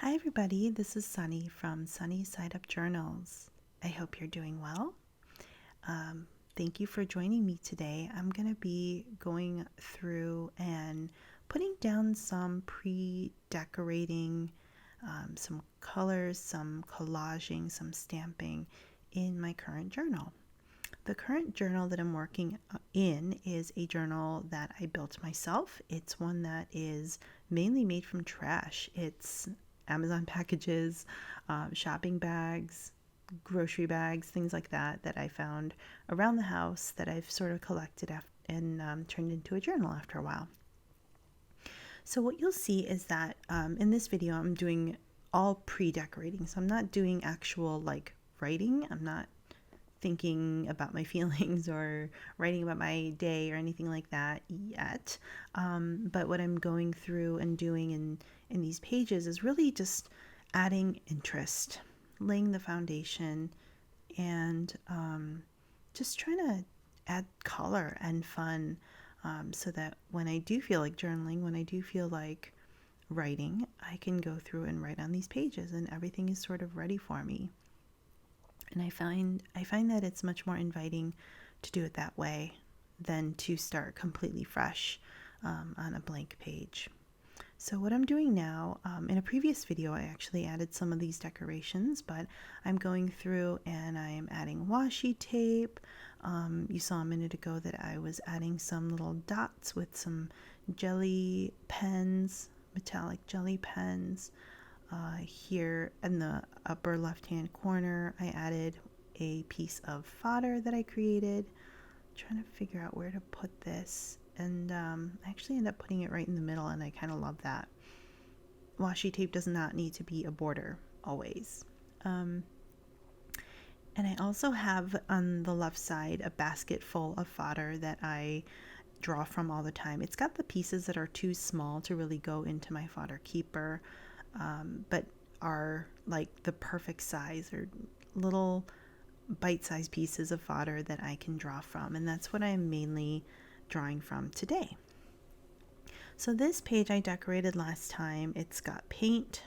Hi everybody, this is Sunny from Sunny Side Up Journals. I hope you're doing well. Um, Thank you for joining me today. I'm going to be going through and putting down some pre-decorating, some colors, some collaging, some stamping in my current journal. The current journal that I'm working in is a journal that I built myself. It's one that is mainly made from trash. It's Amazon packages, shopping bags, grocery bags, things like that that I found around the house that I've sort of collected and turned into a journal after a while. So what you'll see is that in this video I'm doing all pre-decorating. So I'm not doing actual like writing. I'm not thinking about my feelings or writing about my day or anything like that yet. But what I'm going through and doing in these pages is really just adding interest, laying the foundation, and just trying to add color and fun so that when I do feel like journaling, when I do feel like writing, I can go through and write on these pages and everything is sort of ready for me. And I find that it's much more inviting to do it that way than to start completely fresh on a blank page. So what I'm doing now, in a previous video, I actually added some of these decorations, but I'm going through and I am adding washi tape. You saw a minute ago that I was adding some little dots with some jelly pens, metallic jelly pens. Here in the upper left-hand corner, I added a piece of fodder that I created. I'm trying to figure out where to put this, and I actually ended up putting it right in the middle, and I kind of love that. Washi tape does not need to be a border always. And I also have on the left side a basket full of fodder that I draw from all the time. It's got the pieces that are too small to really go into my fodder keeper, but are like the perfect size or little bite-sized pieces of fodder that I can draw from, and that's what I'm mainly drawing from today. So this page I decorated last time. It's got paint,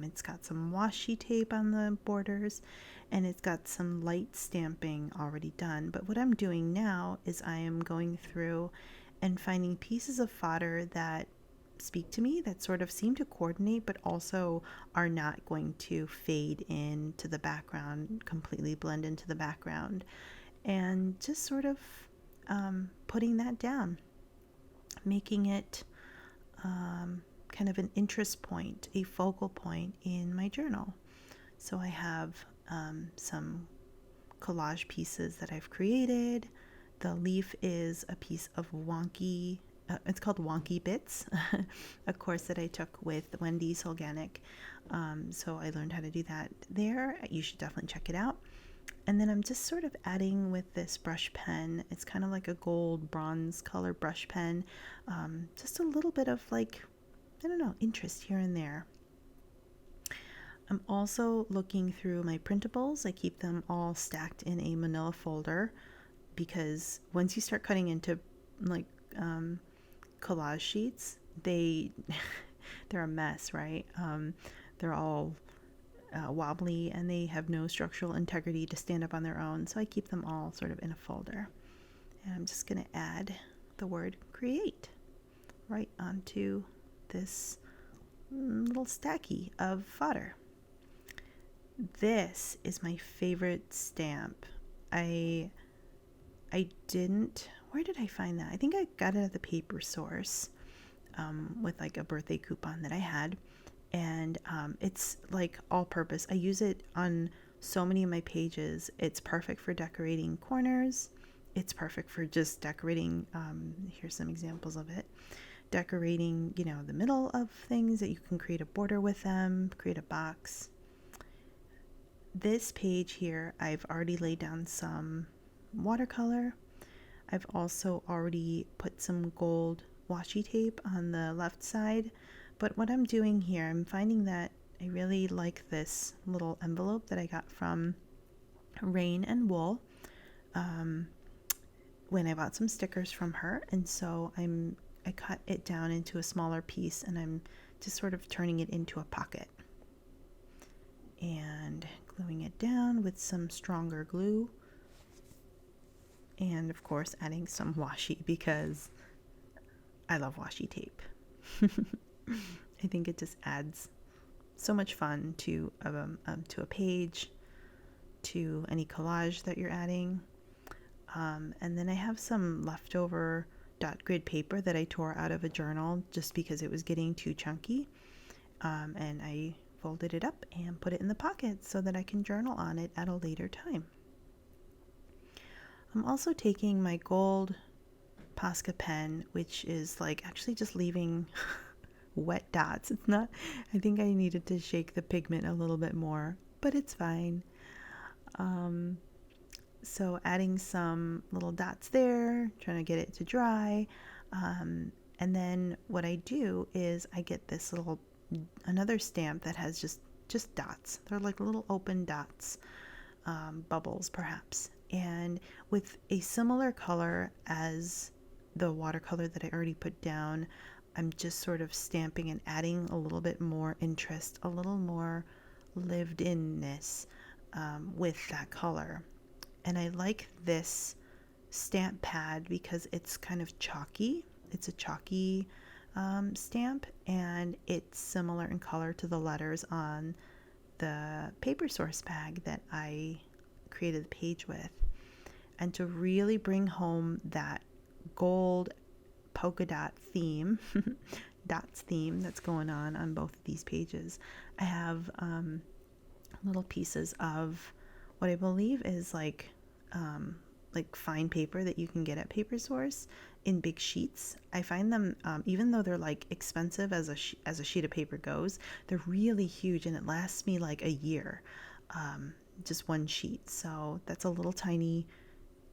it's got some washi tape on the borders, and it's got some light stamping already done. But what I'm doing now is I am going through and finding pieces of fodder that speak to me, that sort of seem to coordinate but also are not going to fade into the background, completely blend into the background, and just sort of putting that down, making it kind of an interest point, a focal point in my journal. So I have some collage pieces that I've created. The leaf is a piece of wonky, it's called Wonky Bits, a course that I took with Wendy's Organic. So I learned how to do that there. You should definitely check it out. And then I'm just sort of adding with this brush pen. It's kind of like a gold bronze color brush pen. Just a little bit of like, I don't know, interest here and there. I'm also looking through my printables. I keep them all stacked in a manila folder because once you start cutting into like collage sheets, they're a mess, right? They're all wobbly and they have no structural integrity to stand up on their own. So I keep them all sort of in a folder. And I'm just going to add the word create right onto this little stacky of fodder. This is my favorite stamp. I didn't, where did I find that? I think I got it at the Paper Source with like a birthday coupon that I had. And it's like all purpose. I use it on so many of my pages. It's perfect for decorating corners. It's perfect for just decorating, here's some examples of it. Decorating, the middle of things that you can create a border with them, create a box. This page here, I've already laid down some watercolor. I've also already put some gold washi tape on the left side. But what I'm doing here, I'm finding that I really like this little envelope that I got from Rain and Wool when I bought some stickers from her. And so I cut it down into a smaller piece and I'm just sort of turning it into a pocket and gluing it down with some stronger glue, and of course adding some washi because I love washi tape. I think it just adds so much fun to a page, to any collage that you're adding. And then I have some leftover dot grid paper that I tore out of a journal just because it was getting too chunky. And I folded it up and put it in the pocket so that I can journal on it at a later time. I'm also taking my gold Posca pen, which is like actually just leaving wet dots. It's not, I think I needed to shake the pigment a little bit more, but it's fine. So adding some little dots there, trying to get it to dry. And then what I do is I get this another stamp that has just dots. They're like little open dots, bubbles perhaps. And with a similar color as the watercolor that I already put down, I'm just sort of stamping and adding a little bit more interest, a little more lived-inness with that color. And I like this stamp pad because it's kind of chalky. It's a chalky stamp, and it's similar in color to the letters on the paper source bag that I created the page with. And to really bring home that gold polka dot theme, dots theme that's going on both of these pages, I have little pieces of what I believe is like fine paper that you can get at Paper Source in big sheets. I find them, even though they're like expensive as a sheet of paper goes, they're really huge and it lasts me like a year, just one sheet. So that's a little tiny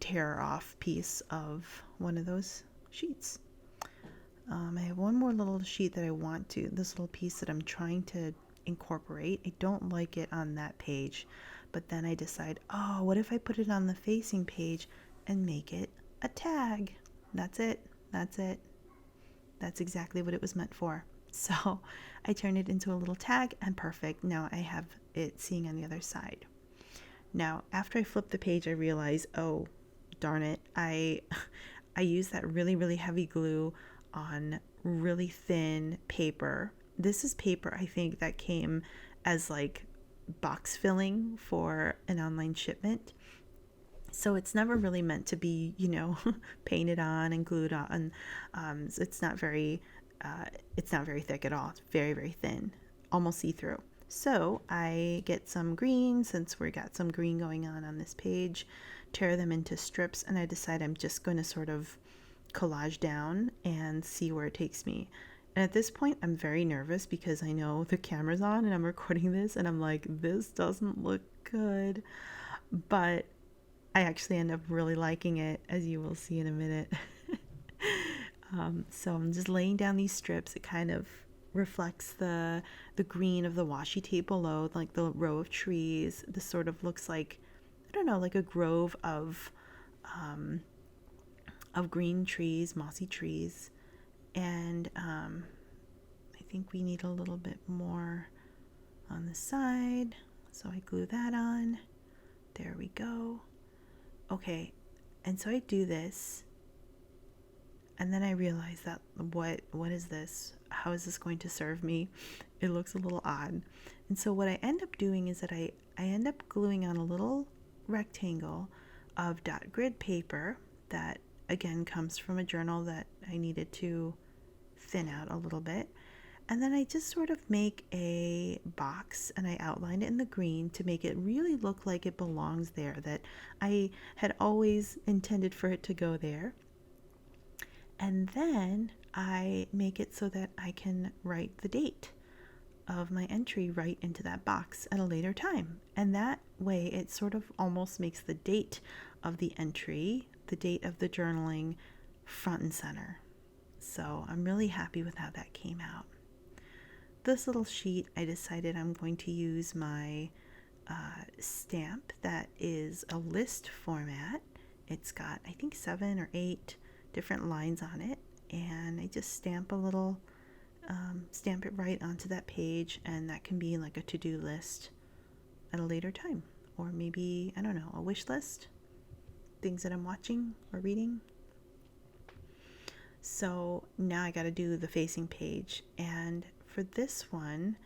tear off piece of one of those sheets. I have one more little sheet that I want to, this little piece that I'm trying to incorporate. I don't like it on that page, but then I decide, oh, what if I put it on the facing page and make it a tag? That's it. That's exactly what it was meant for. So I turned it into a little tag, and perfect. Now I have it seeing on the other side. Now, after I flip the page, I realize, oh, darn it, I use that really, really heavy glue on really thin paper. This is paper, I think, that came as like box filling for an online shipment. So it's never really meant to be, painted on and glued on. So it's not very thick at all. It's very, very thin, almost see-through. So I get some green, since we got some green going on this page, tear them into strips, and I decide I'm just going to sort of collage down and see where it takes me. And at this point, I'm very nervous because I know the camera's on and I'm recording this, and I'm like, this doesn't look good. But I actually end up really liking it, as you will see in a minute. So I'm just laying down these strips. It kind of reflects the green of the washi tape below, like the row of trees. This sort of looks like, I don't know, like a grove of green trees, mossy trees. And I think we need a little bit more on the side, so I glue that on. There we go. Okay, and so I do this, and then I realize that what is this? How is this going to serve me? It looks a little odd. And so what I end up doing is that I end up gluing on a little rectangle of dot grid paper that again comes from a journal that I needed to thin out a little bit. And then I just sort of make a box, and I outline it in the green to make it really look like it belongs there, that I had always intended for it to go there. And then I make it so that I can write the date of my entry right into that box at a later time. And that way it sort of almost makes the date of the entry, the date of the journaling, front and center. So I'm really happy with how that came out. This little sheet, I decided I'm going to use my stamp that is a list format. It's got, I think, 7 or 8 different lines on it, and I just stamp a little stamp it right onto that page, and that can be like a to-do list at a later time, or maybe, I don't know, a wish list, things that I'm watching or reading. So now I got to do the facing page, and for this one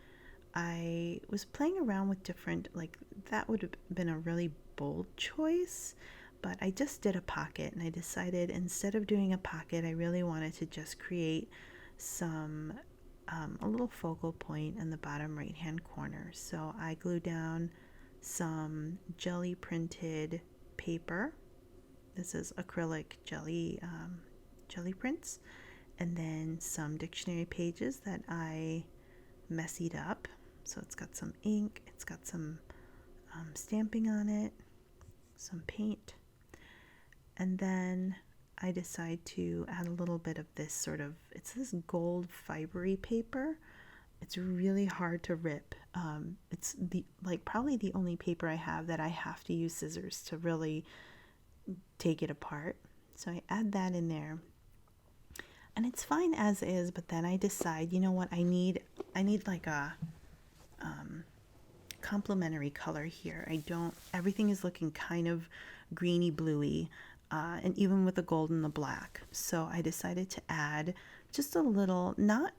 I was playing around with different, like, that would have been a really bold choice, but I just did a pocket, and I decided instead of doing a pocket, I really wanted to just create some a little focal point in the bottom right hand corner. So I glued down some jelly printed paper. This is acrylic jelly prints, and then some dictionary pages that I messied up. So it's got some ink, it's got some stamping on it, some paint, and then I decide to add a little bit of this sort of, it's this gold fibery paper. It's really hard to rip. It's the, like, probably the only paper I have that I have to use scissors to really take it apart. So I add that in there, and it's fine as is, but then I decide, you know what, I need like a complementary color here. I don't, everything is looking kind of greeny bluey, and even with the gold and the black. So I decided to add just a little, not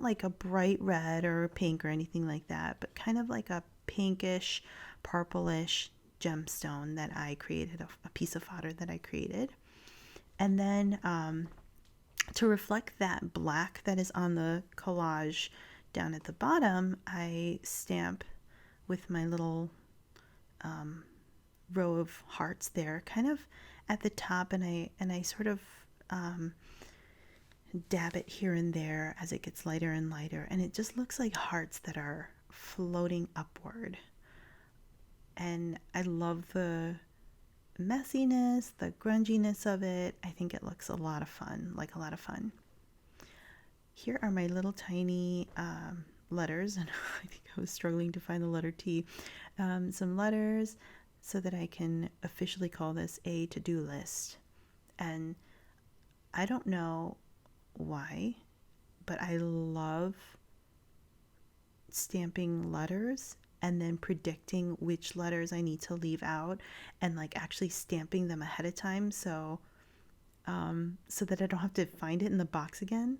like a bright red or pink or anything like that, but kind of like a pinkish, purplish gemstone that I created, a piece of fodder that I created. And then to reflect that black that is on the collage down at the bottom, I stamp with my little row of hearts there, kind of at the top, and I sort of dab it here and there as it gets lighter and lighter, and it just looks like hearts that are floating upward. And I love the messiness, the grunginess of it. I think it looks a lot of fun, like a lot of fun. Here are my little tiny letters, and I think I was struggling to find the letter T. Some letters so that I can officially call this a to-do list. And I don't know why, but I love stamping letters and then predicting which letters I need to leave out, and like actually stamping them ahead of time, so that I don't have to find it in the box again.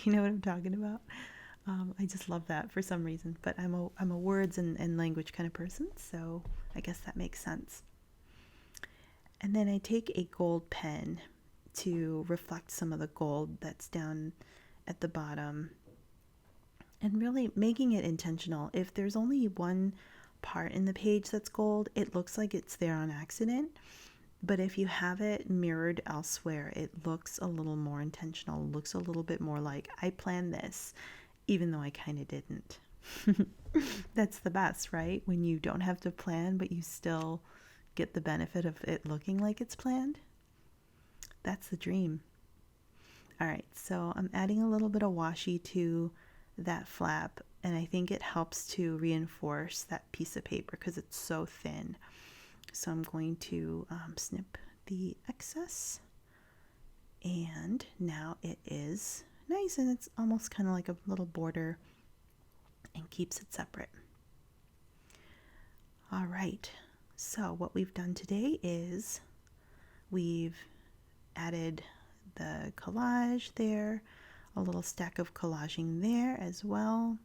You know what I'm talking about? I just love that for some reason, but I'm a words and language kind of person, so I guess that makes sense. And then I take a gold pen to reflect some of the gold that's down at the bottom, and really making it intentional. If there's only one part in the page that's gold, it looks like it's there on accident. But if you have it mirrored elsewhere, it looks a little more intentional, looks a little bit more like I planned this, even though I kind of didn't. That's the best, right? When you don't have to plan, but you still get the benefit of it looking like it's planned. That's the dream. All right, so I'm adding a little bit of washi to that flap, and I think it helps to reinforce that piece of paper because it's so thin. So I'm going to snip the excess, and now it is nice, and it's almost kind of like a little border and keeps it separate. All right, so what we've done today is we've added the collage there, a little stack of collaging there as well.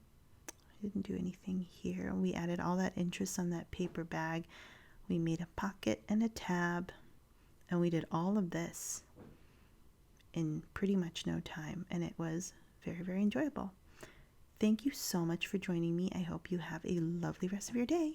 I didn't do anything here. We added all that interest on that paper bag. We made a pocket and a tab, and we did all of this in pretty much no time, and it was very, very enjoyable. Thank you so much for joining me. I hope you have a lovely rest of your day.